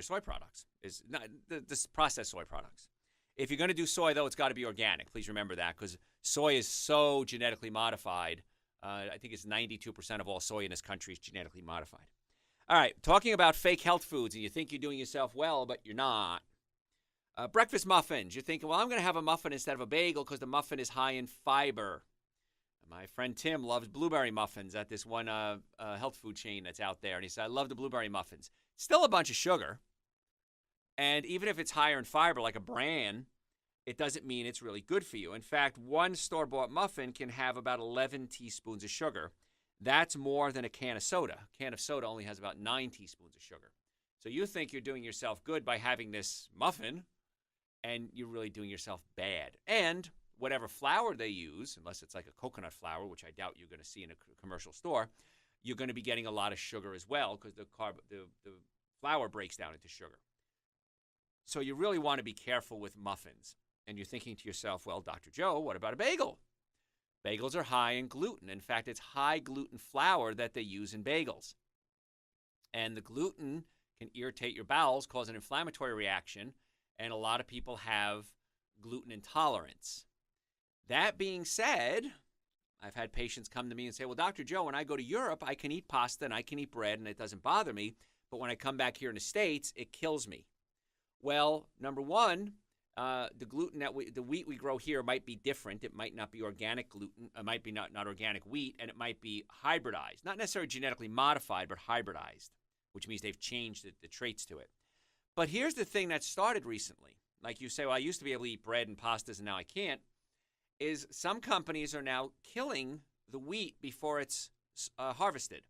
soy products, is not the processed soy products. If you're going to do soy, though, it's got to be organic. Please remember that, because soy is so genetically modified. I think it's 92% of all soy in this country is genetically modified. All right, talking about fake health foods, and you think you're doing yourself well, but you're not. Breakfast muffins. You're thinking, well, I'm going to have a muffin instead of a bagel because the muffin is high in fiber. My friend Tim loves blueberry muffins at this one health food chain that's out there. And he said, I love the blueberry muffins. Still a bunch of sugar. And even if it's higher in fiber, like a bran, it doesn't mean it's really good for you. In fact, one store-bought muffin can have about 11 teaspoons of sugar. That's more than a can of soda. A can of soda only has about 9 teaspoons of sugar. So you think you're doing yourself good by having this muffin, and you're really doing yourself bad. And whatever flour they use, unless it's like a coconut flour, which I doubt you're going to see in a commercial store, you're going to be getting a lot of sugar as well because the flour breaks down into sugar. So you really want to be careful with muffins. And you're thinking to yourself, well, Dr. Joe, what about a bagel? Bagels are high in gluten. In fact, it's high gluten flour that they use in bagels. And the gluten can irritate your bowels, cause an inflammatory reaction, and a lot of people have gluten intolerance. That being said, I've had patients come to me and say, well, Dr. Joe, when I go to Europe, I can eat pasta and I can eat bread and it doesn't bother me. But when I come back here in the States, it kills me. Well, number one, the gluten the wheat we grow here might be different. It might not be organic gluten. It might be not organic wheat, and it might be hybridized. Not necessarily genetically modified, but hybridized, which means they've changed the traits to it. But here's the thing that started recently. Like you say, well, I used to be able to eat bread and pastas, and now I can't. Is some companies are now killing the wheat before it's harvested.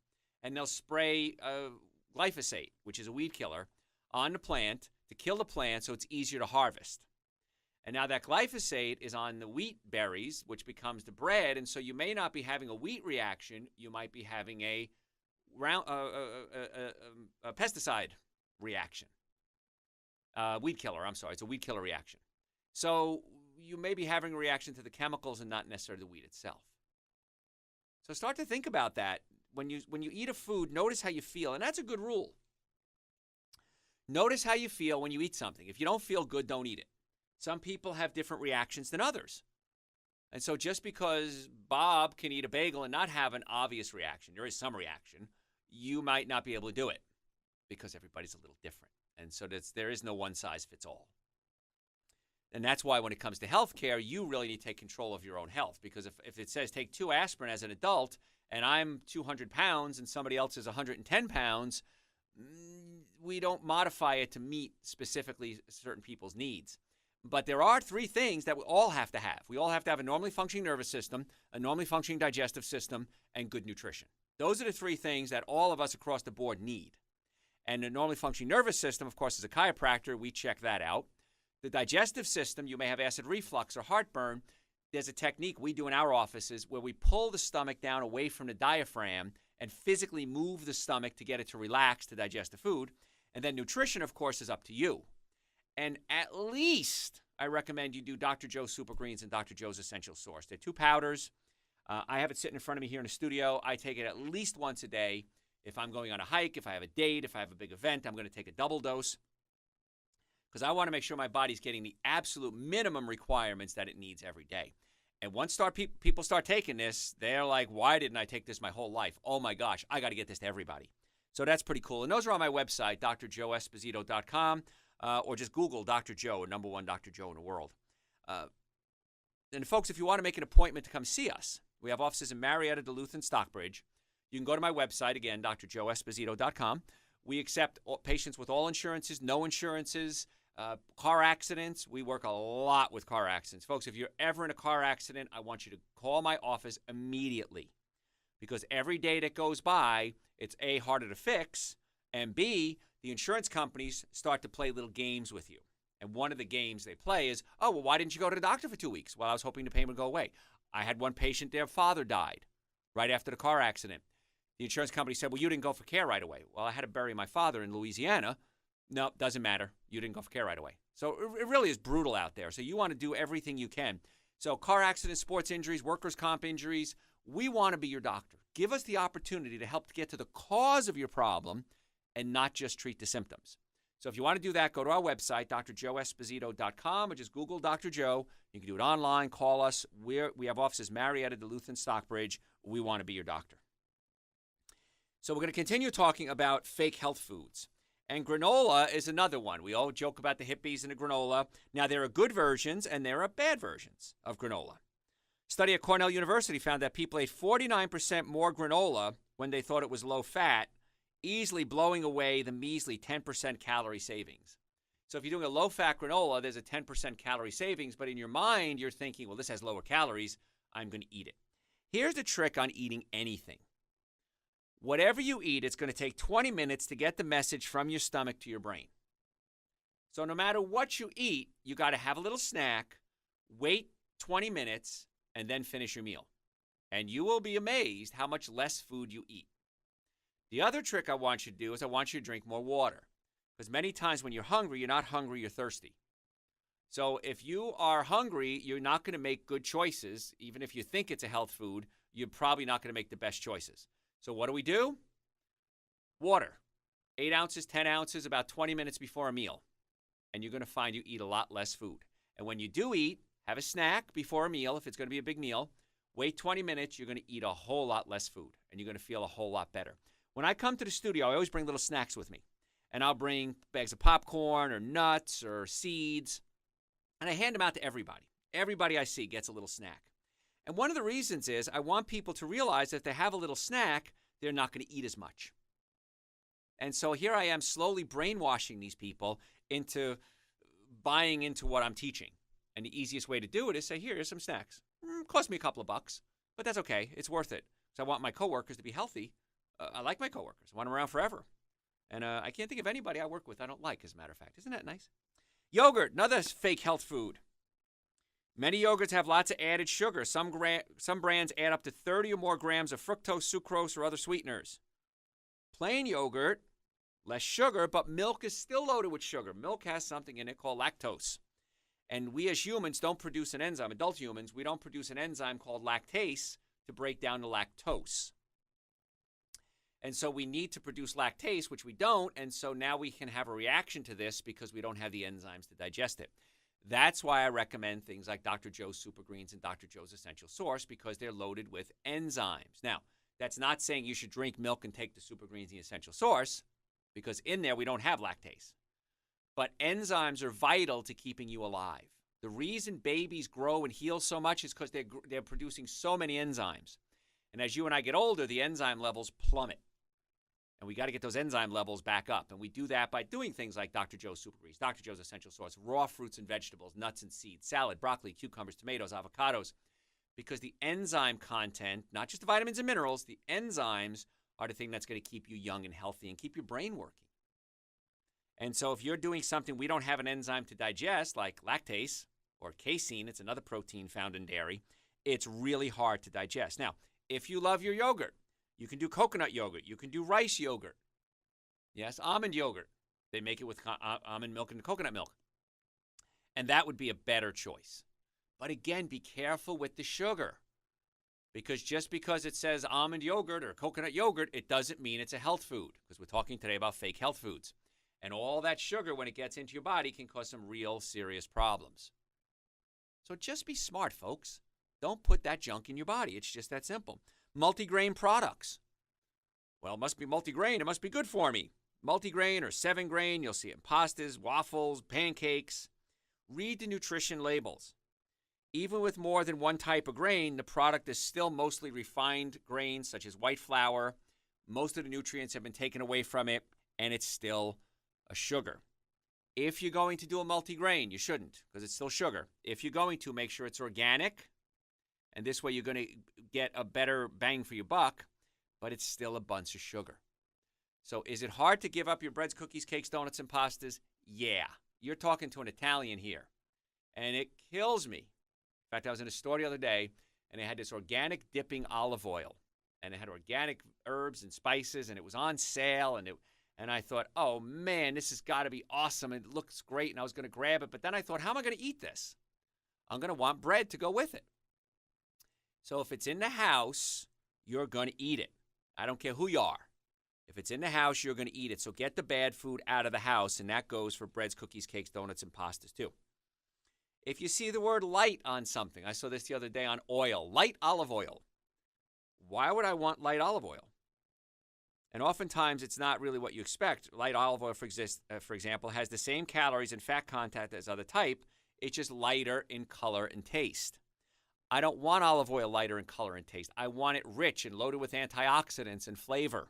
And they'll spray glyphosate, which is a weed killer, on the plant to kill the plant so it's easier to harvest. And now that glyphosate is on the wheat berries, which becomes the bread, and so you may not be having a wheat reaction. You might be having a pesticide reaction. Weed killer, I'm sorry. It's a weed killer reaction. So you may be having a reaction to the chemicals and not necessarily the wheat itself. So start to think about that. When you eat a food, notice how you feel, and that's a good rule. Notice how you feel when you eat something. If you don't feel good, don't eat it. Some people have different reactions than others. And so just because Bob can eat a bagel and not have an obvious reaction, there is some reaction, you might not be able to do it because everybody's a little different. And so there is no one size fits all. And that's why when it comes to healthcare, you really need to take control of your own health. Because if it says take 2 aspirin as an adult, and I'm 200 pounds and somebody else is 110 pounds, we don't modify it to meet specifically certain people's needs. But there are 3 things that we all have to have. We all have to have a normally functioning nervous system, a normally functioning digestive system, and good nutrition. Those are the 3 things that all of us across the board need. And the normally functioning nervous system, of course, as a chiropractor, we check that out. The digestive system, you may have acid reflux or heartburn. There's a technique we do in our offices where we pull the stomach down away from the diaphragm and physically move the stomach to get it to relax to digest the food. And then nutrition, of course, is up to you. And at least I recommend you do Dr. Joe's Super Greens and Dr. Joe's Essential Source. They're 2 powders. I have it sitting in front of me here in the studio. I take it at least once a day. If I'm going on a hike, if I have a date, if I have a big event, I'm going to take a double dose because I want to make sure my body's getting the absolute minimum requirements that it needs every day. And once people start taking this, they're like, why didn't I take this my whole life? Oh, my gosh, I got to get this to everybody. So that's pretty cool. And those are on my website, drjoeesposito.com, or just Google Dr. Joe, number 1 Dr. Joe in the world. And, folks, if you want to make an appointment to come see us, we have offices in Marietta, Duluth, and Stockbridge. You can go to my website, again, drjoeesposito.com. We accept patients with all insurances, no insurances, car accidents. We work a lot with car accidents. Folks, if you're ever in a car accident, I want you to call my office immediately because every day that goes by, it's A, harder to fix, and B, the insurance companies start to play little games with you. And one of the games they play is, oh, well, why didn't you go to the doctor for 2 weeks? Well, I was hoping the pain would go away. I had one patient, their father died right after the car accident. The insurance company said, well, you didn't go for care right away. Well, I had to bury my father in Louisiana. No, doesn't matter. You didn't go for care right away. So it really is brutal out there. So you want to do everything you can. So car accidents, sports injuries, workers' comp injuries, we want to be your doctor. Give us the opportunity to help get to the cause of your problem and not just treat the symptoms. So if you want to do that, go to our website, drjoeesposito.com, or just Google Dr. Joe. You can do it online, call us. We have offices Marietta, Duluth, and Stockbridge. We want to be your doctor. So we're going to continue talking about fake health foods. And granola is another one. We all joke about the hippies and the granola. Now, there are good versions and there are bad versions of granola. A study at Cornell University found that people ate 49% more granola when they thought it was low fat, easily blowing away the measly 10% calorie savings. So if you're doing a low-fat granola, there's a 10% calorie savings, but in your mind, you're thinking, well, this has lower calories. I'm going to eat it. Here's the trick on eating anything. Whatever you eat, it's going to take 20 minutes to get the message from your stomach to your brain. So no matter what you eat, you got to have a little snack, wait 20 minutes, and then finish your meal. And you will be amazed how much less food you eat. The other trick I want you to do is I want you to drink more water. Because many times when you're hungry, you're not hungry, you're thirsty. So if you are hungry, you're not going to make good choices. Even if you think it's a health food, you're probably not going to make the best choices. So what do? Water. 8 ounces, 10 ounces, about 20 minutes before a meal. And you're going to find you eat a lot less food. And when you do eat, have a snack before a meal if it's going to be a big meal. Wait 20 minutes, you're going to eat a whole lot less food. And you're going to feel a whole lot better. When I come to the studio, I always bring little snacks with me. And I'll bring bags of popcorn or nuts or seeds. And I hand them out to everybody. Everybody I see gets a little snack. And one of the reasons is I want people to realize that if they have a little snack, they're not going to eat as much. And so here I am slowly brainwashing these people into buying into what I'm teaching. And the easiest way to do it is say, here's some snacks. Cost me a couple of bucks, but that's okay. It's worth it. Because I want my coworkers to be healthy. I like my coworkers. I want them around forever. And I can't think of anybody I work with I don't like, as a matter of fact. Isn't that nice? Yogurt, another fake health food. Many yogurts have lots of added sugar. Some brands add up to 30 or more grams of fructose, sucrose, or other sweeteners. Plain yogurt, less sugar, but milk is still loaded with sugar. Milk has something in it called lactose. And we as humans don't produce an enzyme. Adult humans, we don't produce an enzyme called lactase to break down the lactose. And so we need to produce lactase, which we don't, and so now we can have a reaction to this because we don't have the enzymes to digest it. That's why I recommend things like Dr. Joe's Super Greens and Dr. Joe's Essential Source because they're loaded with enzymes. Now, that's not saying you should drink milk and take the Super Greens and the Essential Source because in there we don't have lactase. But enzymes are vital to keeping you alive. The reason babies grow and heal so much is because they're producing so many enzymes. And as you and I get older, the enzyme levels plummet. And we got to get those enzyme levels back up. And we do that by doing things like Dr. Joe's Super Greens, Dr. Joe's Essential Source, raw fruits and vegetables, nuts and seeds, salad, broccoli, cucumbers, tomatoes, avocados. Because the enzyme content, not just the vitamins and minerals, the enzymes are the thing that's going to keep you young and healthy and keep your brain working. And so if you're doing something we don't have an enzyme to digest, like lactase or casein, it's another protein found in dairy, it's really hard to digest. Now, if you love your yogurt, you can do coconut yogurt. You can do rice yogurt. Yes, almond yogurt. They make it with almond milk and coconut milk. And that would be a better choice. But again, be careful with the sugar. Because just because it says almond yogurt or coconut yogurt, it doesn't mean it's a health food. Because we're talking today about fake health foods. And all that sugar, when it gets into your body, can cause some real serious problems. So just be smart, folks. Don't put that junk in your body. It's just that simple. Multigrain products. Well, it must be multigrain. It must be good for me. Multigrain or 7-grain, you'll see it in pastas, waffles, pancakes. Read the nutrition labels. Even with more than one type of grain, the product is still mostly refined grains, such as white flour. Most of the nutrients have been taken away from it, and it's still a sugar. If you're going to do a multigrain, you shouldn't, because it's still sugar. If you're going to, make sure it's organic, and this way you're going to get a better bang for your buck, but it's still a bunch of sugar. So is it hard to give up your breads, cookies, cakes, donuts, and pastas? Yeah. You're talking to an Italian here, and it kills me. In fact, I was in a store the other day, and they had this organic dipping olive oil, and it had organic herbs and spices, and it was on sale, and I thought, oh, man, this has got to be awesome. It looks great, and I was going to grab it. But then I thought, how am I going to eat this? I'm going to want bread to go with it. So if it's in the house, you're going to eat it. I don't care who you are. If it's in the house, you're going to eat it. So get the bad food out of the house, and that goes for breads, cookies, cakes, donuts, and pastas too. If you see the word light on something, I saw this the other day on oil, light olive oil. Why would I want light olive oil? And oftentimes, it's not really what you expect. Light olive oil, for example, has the same calories and fat content as other type. It's just lighter in color and taste. I don't want olive oil lighter in color and taste. I want it rich and loaded with antioxidants and flavor.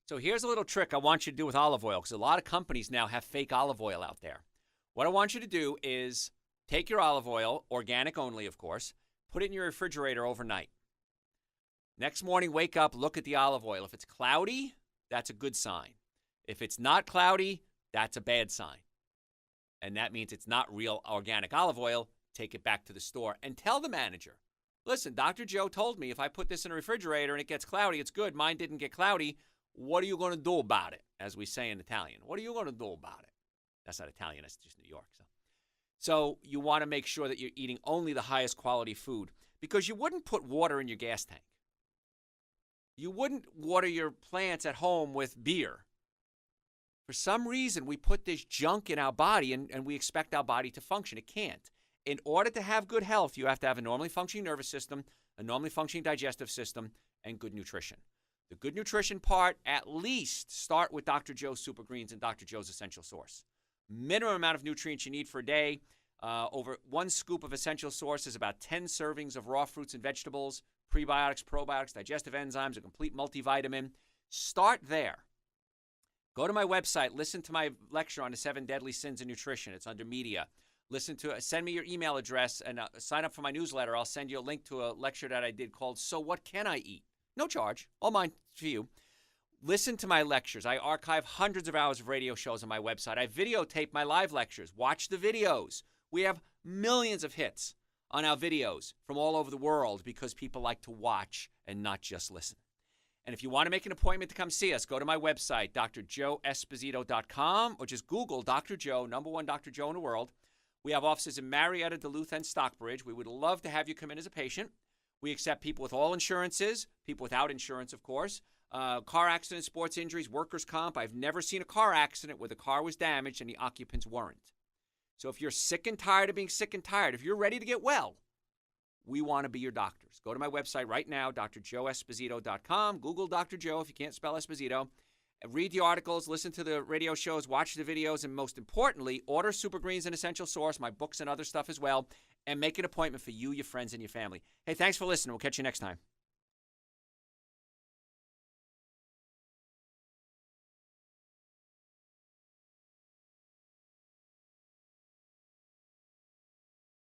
So here's a little trick I want you to do with olive oil, because a lot of companies now have fake olive oil out there. What I want you to do is take your olive oil, organic only, of course, put it in your refrigerator overnight. Next morning, wake up, look at the olive oil. If it's cloudy, that's a good sign. If it's not cloudy, that's a bad sign. And that means it's not real organic olive oil. Take it back to the store and tell the manager, listen, Dr. Joe told me if I put this in a refrigerator and it gets cloudy, it's good. Mine didn't get cloudy. What are you going to do about it? As we say in Italian. What are you going to do about it? That's not Italian. That's just New York. So you want to make sure that you're eating only the highest quality food, because you wouldn't put water in your gas tank. You wouldn't water your plants at home with beer. For some reason, we put this junk in our body and we expect our body to function. It can't. In order to have good health, you have to have a normally functioning nervous system, a normally functioning digestive system, and good nutrition. The good nutrition part, at least start with Dr. Joe's Super Greens and Dr. Joe's Essential Source. Minimum amount of nutrients you need for a day. Over 1 scoop of Essential Source is about 10 servings of raw fruits and vegetables, prebiotics, probiotics, digestive enzymes, a complete multivitamin. Start there. Go to my website. Listen to my lecture on the 7 deadly sins of nutrition. It's under media. Send me your email address and sign up for my newsletter. I'll send you a link to a lecture that I did called So What Can I Eat? No charge. All mine for you. Listen to my lectures. I archive hundreds of hours of radio shows on my website. I videotape my live lectures. Watch the videos. We have millions of hits on our videos from all over the world because people like to watch and not just listen. And if you want to make an appointment to come see us, go to my website, drjoeesposito.com, or just Google Dr. Joe, #1 Dr. Joe in the world. We have offices in Marietta, Duluth, and Stockbridge. We would love to have you come in as a patient. We accept people with all insurances, people without insurance, of course, car accidents, sports injuries, workers' comp. I've never seen a car accident where the car was damaged and the occupants weren't. So if you're sick and tired of being sick and tired, if you're ready to get well, we want to be your doctors. Go to my website right now, drjoeesposito.com. Google Dr. Joe if you can't spell Esposito, Read the articles, listen to the radio shows, watch the videos, and most importantly, order Super Greens and Essential Source, my books and other stuff as well, and make an appointment for you, your friends, and your family. Hey, thanks for listening. We'll catch you next time.